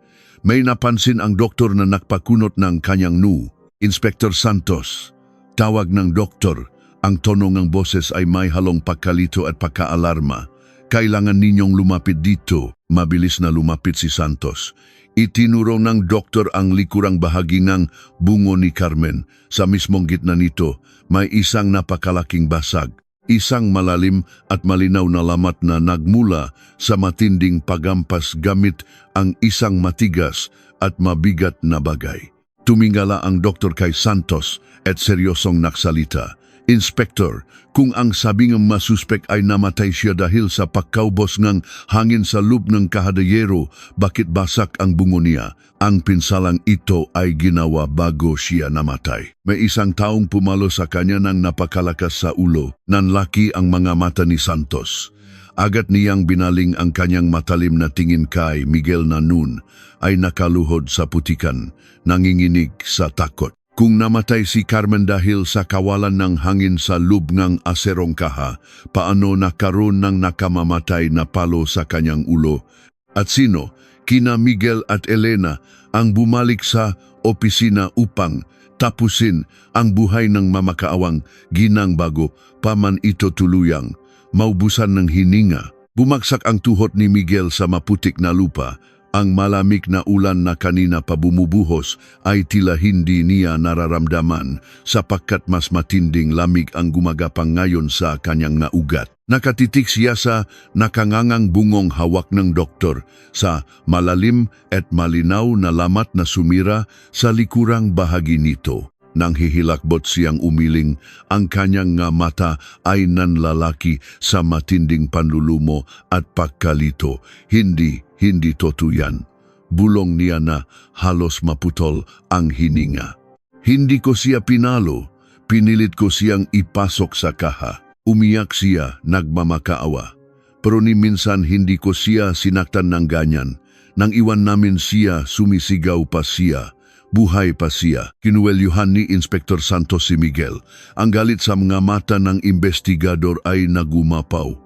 May napansin ang doktor na nakpakunot ng kanyang noo. Inspector Santos. Tawag ng doktor. Ang tono ng boses ay may halong pagkalito at pagkaalarma. Kailangan ninyong lumapit dito. Mabilis na lumapit si Santos. Itinuro ng doktor ang likurang bahagi ng bungo ni Carmen. Sa mismong gitna nito, may isang napakalaking basag. Isang malalim at malinaw na lamat na nagmula sa matinding pagampas gamit ang isang matigas at mabigat na bagay. Tumingala ang doktor kay Santos at seryosong naksalita. Inspector, kung ang sabing masuspek ay namatay siya dahil sa pagkaubos ng hangin sa loob ng kahadayero, bakit basak ang bungo niya? Ang pinsalang ito ay ginawa bago siya namatay. May isang taong pumalo sa kanya ng napakalakas sa ulo. Nanlaki ang mga mata ni Santos. Agad niyang binaling ang kanyang matalim na tingin kay Miguel na noon ay nakaluhod sa putikan, nanginginig sa takot. Kung namatay si Carmen dahil sa kawalan ng hangin sa loob ng aserong kaha, paano nakaroon ng nakamamatay na palo sa kanyang ulo? At sino, kina Miguel at Elena, ang bumalik sa opisina upang tapusin ang buhay ng mamakaawang ginang bago paman ito tuluyang maubusan ng hininga? Bumagsak ang tuhod ni Miguel sa maputik na lupa. Ang malamig na ulan na kanina pa bumubuhos ay tila hindi niya nararamdaman sapagkat mas matinding lamig ang gumagapang ngayon sa kanyang mga ugat. Nakatitik siya sa nakangangang bungong hawak ng doktor sa malalim at malinaw na lamat na sumira sa likurang bahagi nito. Nang hihilakbot siyang umiling, ang kanyang nga mata ay nanlalaki sa matinding panlulumo at pagkalito. Hindi totoyan. Bulong niya na halos maputol ang hininga. Hindi ko siya pinalo, pinilit ko siyang ipasok sa kaha. Umiyak siya, nagmamakaawa. Pero ni minsan hindi ko siya sinaktan ng ganyan. Nang iwan namin siya, sumisigaw pa siya. Buhay pa siya. Kinuwelyuhan ni Inspektor Santos si Miguel. Ang galit sa mga mata ng investigador ay nagumapaw.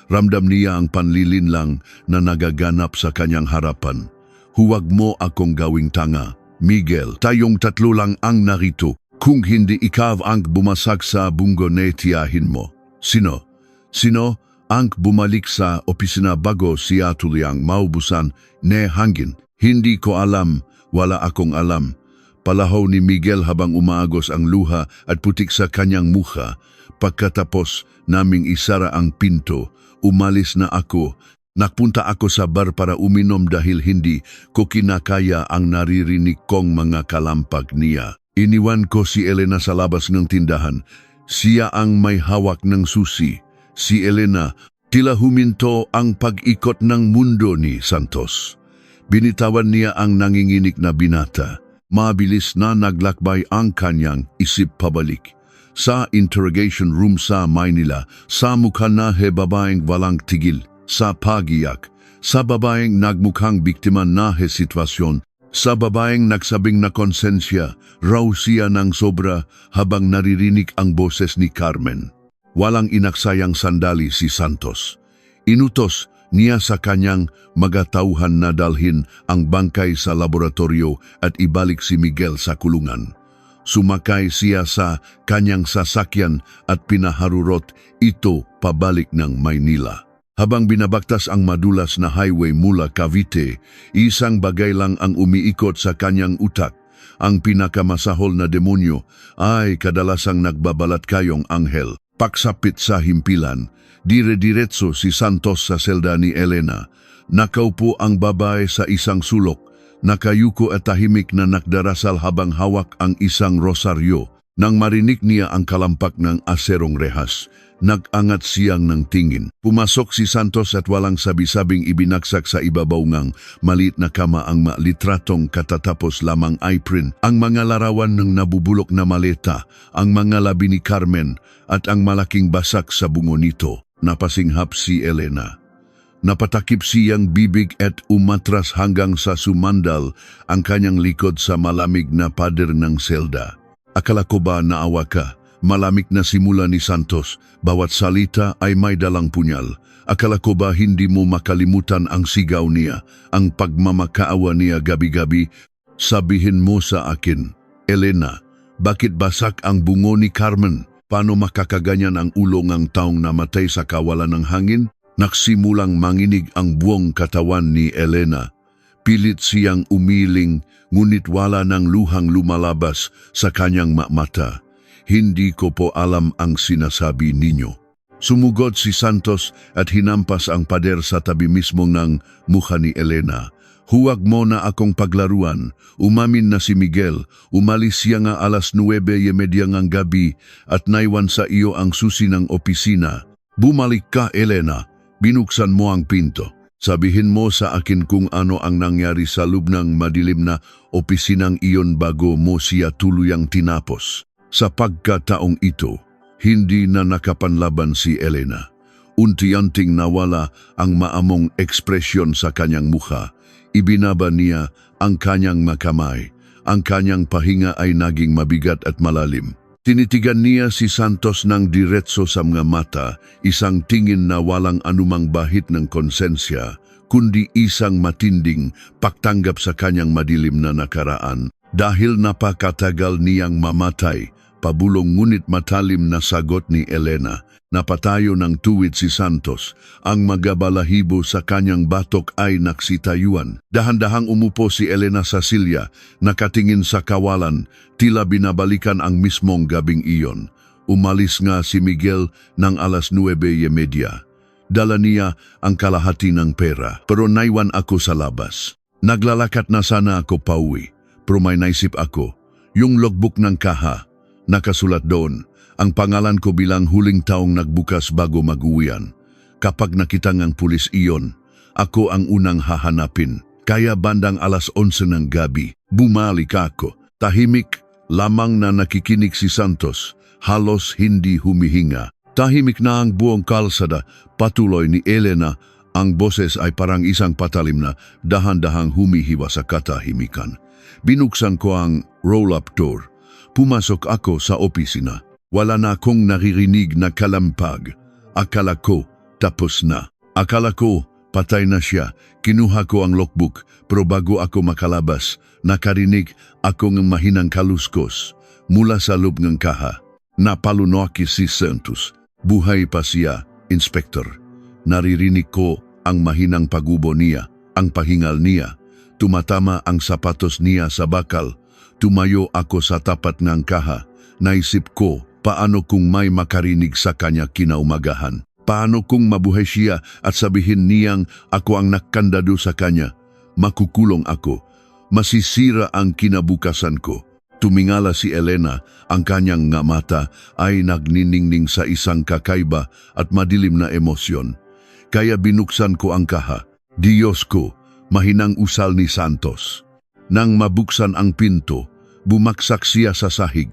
Ramdam niya ang panlilinlang na nagaganap sa kanyang harapan. Huwag mo akong gawing tanga. Miguel, tayong tatlo lang ang narito. Kung hindi ikaw ang bumasag sa bunggone, tiyahin mo. Sino? Sino ang bumalik sa opisina bago siya tuliyang maubusan ne hangin? Hindi ko alam. Wala akong alam. Palahaw ni Miguel habang umaagos ang luha at putik sa kanyang mukha. Pagkatapos naming isara ang pinto, umalis na ako. Nakpunta ako sa bar para uminom dahil hindi ko kinakaya ang naririnig kong mga kalampag niya. Iniwan ko si Elena sa labas ng tindahan. Siya ang may hawak ng susi. Si Elena, tila huminto ang pag-ikot ng mundo ni Santos. Binitawan niya ang nanginginig na binata. Mabilis na naglakbay ang kanyang isip pabalik. Sa interrogation room sa Maynila, sa mukha na babaeng walang tigil, sa pagiyak, sa babaeng nagmukhang biktima na sitwasyon, sa babaeng nagsabing na konsensya, raw siya ng sobra habang naririnig ang boses ni Carmen. Walang inaksayang sandali si Santos. Inutos niya sa kanyang magatauhan na dalhin ang bangkay sa laboratorio at ibalik si Miguel sa kulungan. Sumakay siya sa kanyang sasakyan at pinaharurot ito pabalik ng Maynila. Habang binabaktas ang madulas na highway mula Cavite, isang bagay lang ang umiikot sa kanyang utak. Ang pinakamasahol na demonyo ay kadalasang nagbabalat kayong anghel. Pagsapit sa himpilan, dire-diretso si Santos sa selda ni Elena. Nakaupo ang babae sa isang sulok, nakayuko at tahimik na nakdarasal habang hawak ang isang rosaryo. Nang marinig niya ang kalampak ng aserong rehas, nag-angat siyang ng tingin. Pumasok si Santos at walang sabi-sabing ibinagsak sa ibabaw ngang maliit na kama ang litratong katatapos lamang apron, ang mga larawan ng nabubulok na maleta, ang mga labi ni Carmen at ang malaking basak sa bungo nito. Napasinghap si Elena. Napatakip siyang bibig at umatras hanggang sa sumandal ang kanyang likod sa malamig na pader ng selda. Akala ko ba naawa ka? Malamig na simula ni Santos, bawat salita ay may dalang punyal. Akala ko ba hindi mo makalimutan ang sigaw niya, ang pagmamakaawa niya gabi-gabi? Sabihin mo sa akin, Elena, bakit basak ang bungo ni Carmen? Paano makakaganyan ang ulo ng taong namatay sa kawalan ng hangin? Nagsimulang manginig ang buong katawan ni Elena. Pilit siyang umiling, ngunit wala ng luhang lumalabas sa kanyang mata. Hindi ko po alam ang sinasabi ninyo. Sumugod si Santos at hinampas ang pader sa tabi mismo ng mukha ni Elena. Huwag mo na akong paglaruan. Umamin na si Miguel. Umalis siya nga alas 9:30 ng gabi at naiwan sa iyo ang susi ng opisina. Bumalik ka, Elena. Binuksan mo ang pinto. Sabihin mo sa akin kung ano ang nangyari sa loob ng madilim na opisinang iyon bago mo siya tuluyang tinapos. Sa pagkataong ito, hindi na nakapanlaban si Elena. Unti-unting nawala ang maamong ekspresyon sa kanyang mukha. Ibinaba niya ang kanyang makamay. Ang kanyang pahinga ay naging mabigat at malalim. Tinitigan niya si Santos ng diretso sa mga mata, isang tingin na walang anumang bahit ng konsensya, kundi isang matinding pagtanggap sa kanyang madilim na nakaraan. Dahil napakatagal niyang mamatay, pabulong ngunit matalim na sagot ni Elena. Napatayo ng tuwid si Santos. Ang magabalahibo sa kanyang batok ay naksitayuan. Dahan-dahang umupo si Elena sa silya, nakatingin sa kawalan, tila binabalikan ang mismong gabing iyon. Umalis nga si Miguel ng alas 9:30. Dala niya ang kalahati ng pera, pero naiwan ako sa labas. Naglalakat na sana ako pauwi, pero may naisip ako, yung logbook ng kaha, nakasulat doon, ang pangalan ko bilang huling taong nagbukas bago mag-uwian. Kapag nakita ng pulis iyon, ako ang unang hahanapin. Kaya bandang alas 11 ng gabi, bumalik ako. Tahimik lamang na nakikinig si Santos, halos hindi humihinga. Tahimik na ang buong kalsada, patuloy ni Elena. Ang boses ay parang isang patalim na dahan-dahang humihiwa sa katahimikan. Binuksan ko ang roll-up door. Pumasok ako sa opisina. Wala na akong naririnig na kalampag. Akala ko tapos na. Akala ko patay na siya. Kinuha ko ang logbook, pero bago ako makalabas, nakarinig ako ng mahinang kaluskos mula sa loob ng kaha. Napalunok si Santos. Buhay pa siya, Inspektor. Naririnig ko ang mahinang pagubo niya, ang pahingal niya. Tumatama ang sapatos niya sa bakal. Tumayo ako sa tapat ng kaha. Naisip ko, paano kung may makarinig sa kanya kinaumagahan? Paano kung mabuhay siya at sabihin niyang ako ang nakandado sa kanya? Makukulong ako. Masisira ang kinabukasan ko. Tumingala si Elena, ang kanyang nga mata ay nagniningning sa isang kakaiba at madilim na emosyon. Kaya binuksan ko ang kaha. Diyos ko, mahinang usal ni Santos. Nang mabuksan ang pinto, bumaksak siya sa sahig.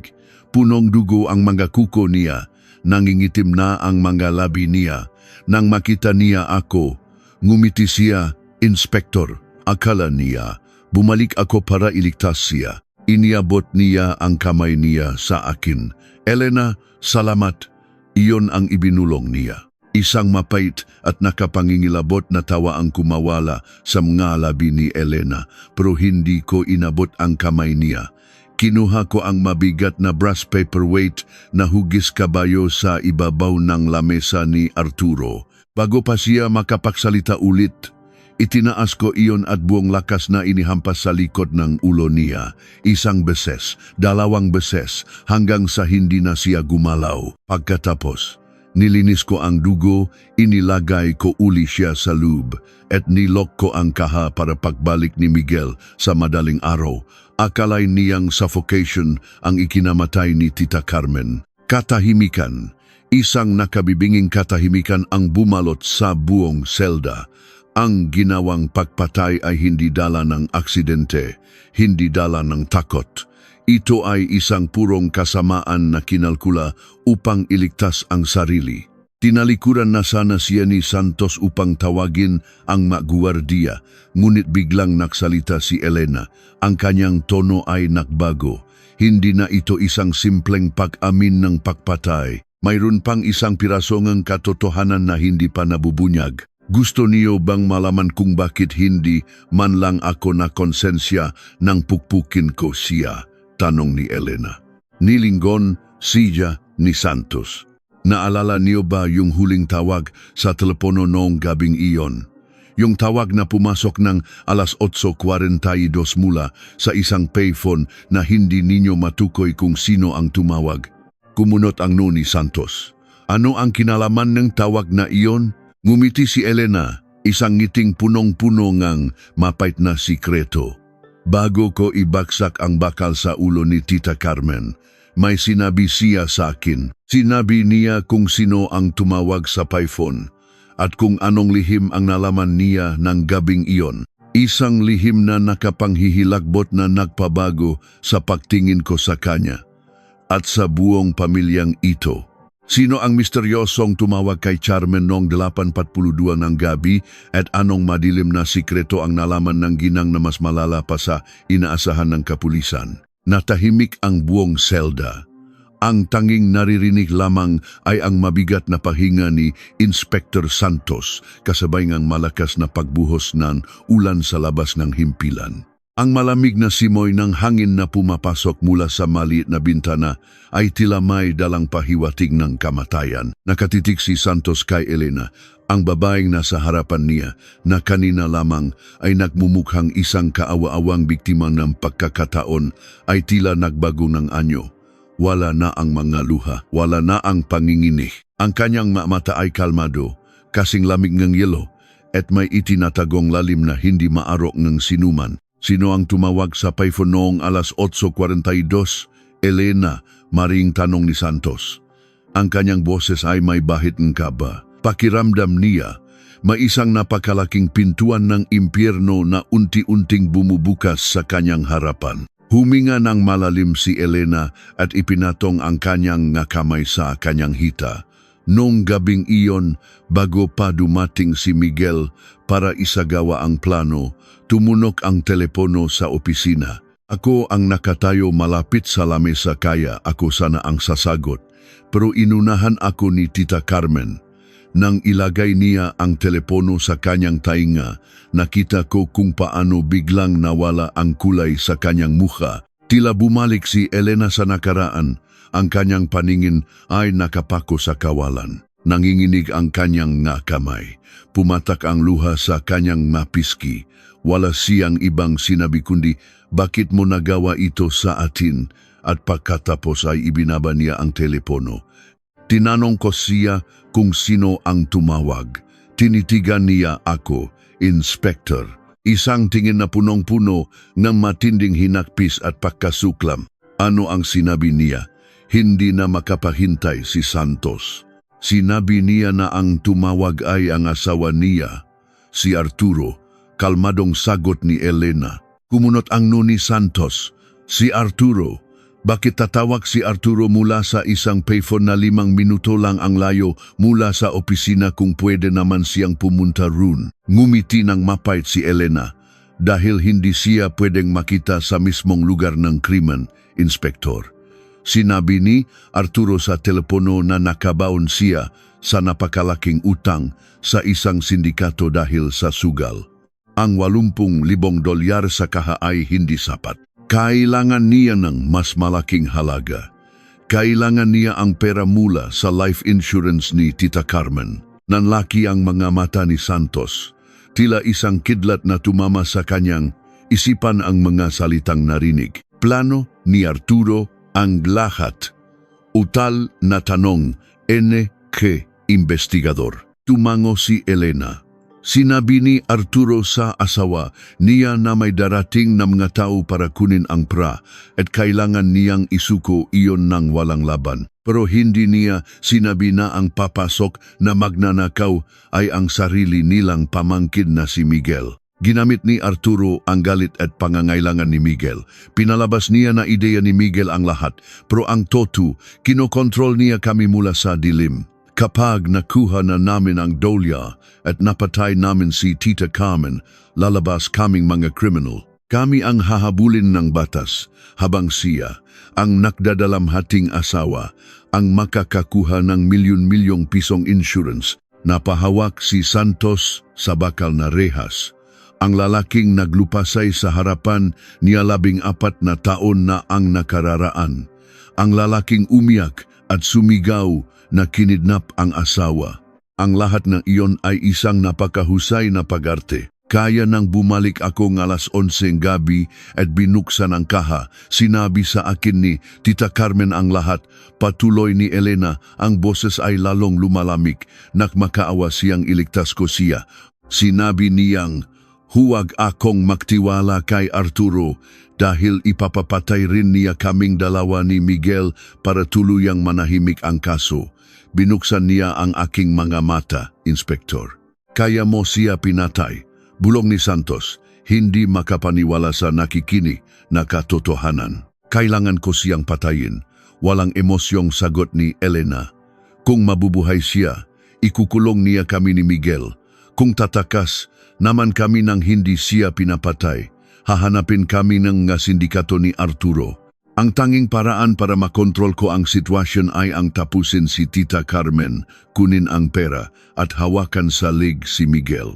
Punong dugo ang mga kuko niya, nangingitim na ang mga labi niya. Nang makita niya ako, ngumiti siya, Inspektor. Akala niya, bumalik ako para iligtas siya. Iniabot niya ang kamay niya sa akin. Elena, salamat. Iyon ang ibinulong niya. Isang mapait at nakapangingilabot na tawa ang kumawala sa mga labi ni Elena, pero hindi ko inabot ang kamay niya. Kinuha ko ang mabigat na brass paperweight na hugis kabayo sa ibabaw ng lamesa ni Arturo. Bago pa siya makapagsalita ulit, itinaas ko iyon at buong lakas na inihampas sa likod ng ulo niya. Isang beses, dalawang beses, hanggang sa hindi na siya gumalaw. Pagkatapos, nilinis ko ang dugo, inilagay ko uli siya sa loob, at nilok ko ang kaha para pagbalik ni Miguel sa madaling araw. Akalay niyang suffocation ang ikinamatay ni Tita Carmen. Katahimikan, isang nakabibinging katahimikan ang bumalot sa buong selda. Ang ginawang pagpatay ay hindi dala ng aksidente, hindi dala ng takot. Ito ay isang purong kasamaan na kinalkula upang iligtas ang sarili. Tinalikuran na sana siya ni Santos upang tawagin ang magwardiya, ngunit biglang nagsalita si Elena. Ang kanyang tono ay nagbago. Hindi na ito isang simpleng pag-amin ng pagpatay. Mayroon pang isang piraso ng katotohanan na hindi pa nabubunyag. Gusto niyo bang malaman kung bakit hindi man lang ako na konsensya nang pukpukin ko siya? Tanong ni Elena. Nilinggon siya ni Santos. Naalala niyo ba yung huling tawag sa telepono noong gabing iyon? Yung tawag na pumasok ng alas 8:42 mula sa isang payphone na hindi ninyo matukoy kung sino ang tumawag. Kumunot ang no ni Santos. Ano ang kinalaman ng tawag na iyon? Ngumiti si Elena, isang ngiting punong-puno ngang mapait na sikreto. Bago ko ibaksak ang bakal sa ulo ni Tita Carmen, may sinabi siya sa akin. Sinabi niya kung sino ang tumawag sa payphone at kung anong lihim ang nalaman niya ng gabing iyon. Isang lihim na nakapanghihilagbot na nagpabago sa pagtingin ko sa kanya at sa buong pamilyang ito. Sino ang misteryosong tumawag kay Carmen noong 8:42 ng gabi at anong madilim na sikreto ang nalaman ng ginang na mas malala pa sa inaasahan ng kapulisan? Natahimik ang buong selda. Ang tanging naririnig lamang ay ang mabigat na pahinga ni Inspektor Santos kasabay ng malakas na pagbuhos ng ulan sa labas ng himpilan. Ang malamig na simoy ng hangin na pumapasok mula sa maliit na bintana ay tila may dalang pahiwatig ng kamatayan. Nakatitig si Santos kay Elena, ang babaeng nasa harapan niya na kanina lamang ay nagmumukhang isang kaawa-awang biktima ng pagkakataon ay tila nagbago ng anyo. Wala na ang mga luha, wala na ang panginginig. Ang kanyang mata ay kalmado, kasing lamig ng yelo, at may itinatagong lalim na hindi maarok ng sinuman. Sino ang tumawag sa payphone noong alas 8:42? Elena, maring tanong ni Santos. Ang kanyang boses ay may bahit ng kaba. Pakiramdam niya, may isang napakalaking pintuan ng impyerno na unti-unting bumubukas sa kanyang harapan. Huminga ng malalim si Elena at ipinatong ang kanyang kamay sa kanyang hita. Noong gabing iyon, bago pa dumating si Miguel para isagawa ang plano, tumunok ang telepono sa opisina. Ako ang nakatayo malapit sa lamesa kaya ako sana ang sasagot, pero inunahan ako ni Tita Carmen. Nang ilagay niya ang telepono sa kanyang tainga, nakita ko kung paano biglang nawala ang kulay sa kanyang mukha. Tila bumalik si Elena sa nakaraan, ang kanyang paningin ay nakapako sa kawalan. Nanginginig ang kanyang kamay. Pumatak ang luha sa kanyang mapiski. Wala siyang ibang sinabi kundi, bakit mo nagawa ito sa atin? At pagkatapos ay ibinaba niya ang telepono. Tinanong ko siya kung sino ang tumawag. Tinitigan niya ako, Inspector. Isang tingin na punong-puno ng matinding hinakpis at pagkasuklam. Ano ang sinabi niya? Hindi na makapahintay si Santos. Sinabi niya na ang tumawag ay ang asawa niya, si Arturo. Kalmadong sagot ni Elena. Kumunot ang ni Santos. Si Arturo. Bakit tatawag si Arturo mula sa isang payphone na 5 minuto lang ang layo mula sa opisina kung pwede naman siyang pumunta roon? Ngumiti ng mapait si Elena dahil hindi siya pwedeng makita sa mismong lugar ng krimen, Inspektor. Sinabi ni Arturo sa telepono na nakabaon siya sa napakalaking utang sa isang sindikato dahil sa sugal. Ang 80,000 dolyar sa kaha ay hindi sapat. Kailangan niya ng mas malaking halaga. Kailangan niya ang pera mula sa life insurance ni Tita Carmen. Nanlaki ang mga mata ni Santos. Tila isang kidlat na tumama sa kanyang isipan ang mga salitang narinig. Plano ni Arturo ang lahat. Utal na tanong, N.K. Investigador. Tumango si Elena. Sinabi ni Arturo sa asawa niya na may darating na mga tao para kunin ang pra at kailangan niyang isuko iyon ng walang laban. Pero hindi niya sinabi na ang papasok na magnanakaw ay ang sarili nilang pamangkin na si Miguel. Ginamit ni Arturo ang galit at pangangailangan ni Miguel. Pinalabas niya na ideya ni Miguel ang lahat, pero ang toto, kinokontrol niya kami mula sa dilim. Kapag nakuha na namin ang dolya at napatay namin si Tita Carmen, lalabas kaming mga kriminal. Kami ang hahabulin ng batas, habang siya, ang nakdadalamhating asawa, ang makakakuha ng milyon-milyong pisong insurance. Napahawak si Santos sa bakal na rehas. Ang lalaking naglupasay sa harapan niya 14 na taon na ang nakararaan. Ang lalaking umiyak at sumigaw na kinidnap ang asawa. Ang lahat ng iyon ay isang napakahusay na pag-arte. Kaya nang bumalik ako ng alas 11 gabi at binuksan ang kaha, sinabi sa akin ni Tita Carmen ang lahat. Patuloy ni Elena, ang boses ay lalong lumalamig. Nakmakaawa siyang iligtas ko siya. Sinabi niyang, huwag akong magtiwala kay Arturo dahil ipapapatay rin niya kaming dalawa ni Miguel para tuluyang manahimik ang kaso. Binuksan niya ang aking mga mata, Inspektor. Kaya mo siya pinatay. Bulong ni Santos, hindi makapaniwala sa nakikinig na katotohanan. Kailangan ko siyang patayin. Walang emosyong sagot ni Elena. Kung mabubuhay siya, ikukulong niya kami ni Miguel. Kung tatakas naman kami nang hindi siya pinapatay, hahanapin kami ng sindikato ni Arturo. Ang tanging paraan para makontrol ko ang sitwasyon ay ang tapusin si Tita Carmen, kunin ang pera at hawakan sa lig si Miguel.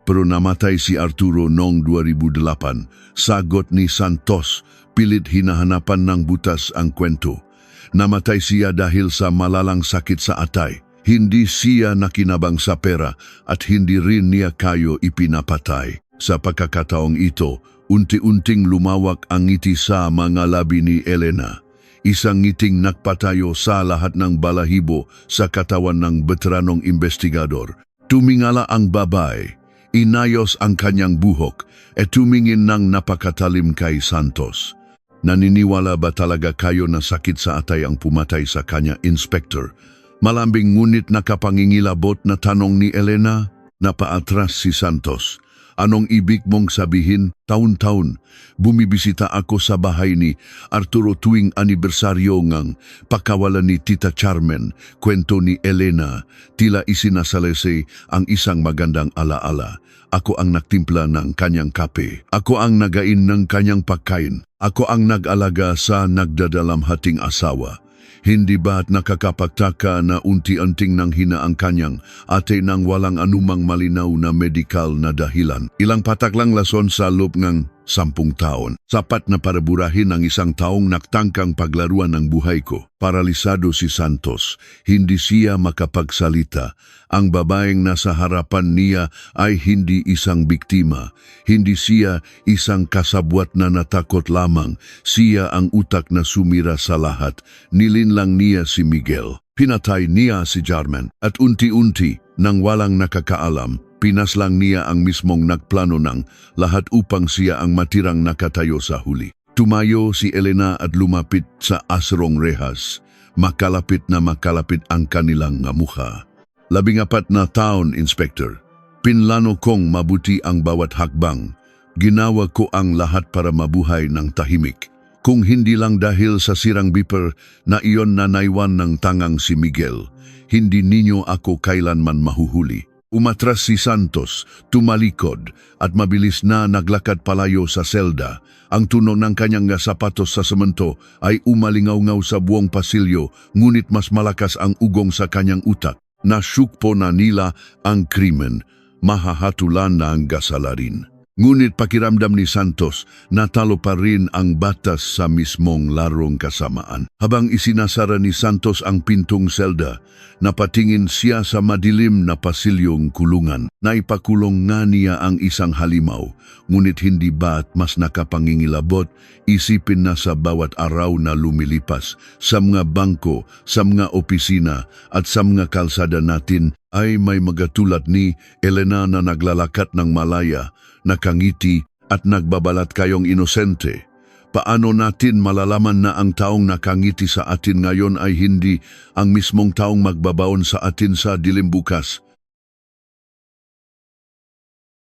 pero namatay si Arturo noong 2008. Sagot ni Santos, pilit hinahanapan ng butas ang kwento. Namatay siya dahil sa malalang sakit sa atay. Hindi siya nakinabang sa pera at hindi rin niya kayo ipinapatay. Sa pagkakataong ito, unti-unting lumawak ang ngiti sa mga labi ni Elena. Isang ngiting nagpatayo sa lahat ng balahibo sa katawan ng veteranong investigador. Tumingala ang babae, inayos ang kanyang buhok at tumingin ng napakatalim kay Santos. Naniniwala ba talaga kayo na sakit sa atay ang pumatay sa kanya, Inspector? Malambing ngunit nakapangingilabot na tanong ni Elena. Napaatras si Santos. Anong ibig mong sabihin? Taon-taon, bumibisita ako sa bahay ni Arturo tuwing anibersaryo ngang pakawalan ni Tita Carmen. Kwento ni Elena, tila isinasalese ang isang magandang alaala. Ako ang nagtimpla ng kanyang kape. Ako ang nagain ng kanyang pagkain. Ako ang nag-alaga sa nagdadalamhating asawa. Hindi ba't nakakapagtaka na unti-unting nanghina ang kanyang ate nang walang anumang malinaw na medikal na dahilan? Ilang patak lang lason sa loob ng 10 taon. Sapat na para burahin ang isang taong naktangkang paglaruan ng buhay ko. Paralisado si Santos. Hindi siya makapagsalita. Ang babaeng nasa harapan niya ay hindi isang biktima. Hindi siya isang kasabwat na natakot lamang. Siya ang utak na sumira sa lahat. Nilinlang niya si Miguel. Pinatay niya si Carmen. At unti-unti, nang walang nakakaalam, pinaslang niya ang mismong nagplano ng lahat upang siya ang matirang nakatayo sa huli. Tumayo si Elena at lumapit sa asrong rehas. Makalapit na makalapit ang kanilang mukha. 14 na taon, Inspector. Pinlano kong mabuti ang bawat hakbang. Ginawa ko ang lahat para mabuhay ng tahimik. Kung hindi lang dahil sa sirang beeper na iyon na naiwan ng tangang si Miguel, hindi ninyo ako kailanman mahuhuli. Umatras si Santos, tumalikod at mabilis na naglakad palayo sa selda. Ang tunog ng kanyang sapatos sa semento ay umalingaw-ngaw sa buong pasilyo, ngunit mas malakas ang ugong sa kanyang utak. Nasukpo na nila ang krimen, mahahatulan na ang gasalarin. Ngunit pakiramdam ni Santos, natalo pa rin ang batas sa mismong larong kasamaan. Habang isinasara ni Santos ang pintong selda, napatingin siya sa madilim na pasilyong kulungan. Naipakulong nga niya ang isang halimaw, ngunit hindi ba't mas nakapangingilabot, isipin na sa bawat araw na lumilipas, sa mga bangko, sa mga opisina at sa mga kalsada natin ay may magatulad ni Elena na naglalakat ng malaya, nakangiti at nagbabalat kayong inosente. Paano natin malalaman na ang taong nakangiti sa atin ngayon ay hindi ang mismong taong magbabaon sa atin sa dilim bukas?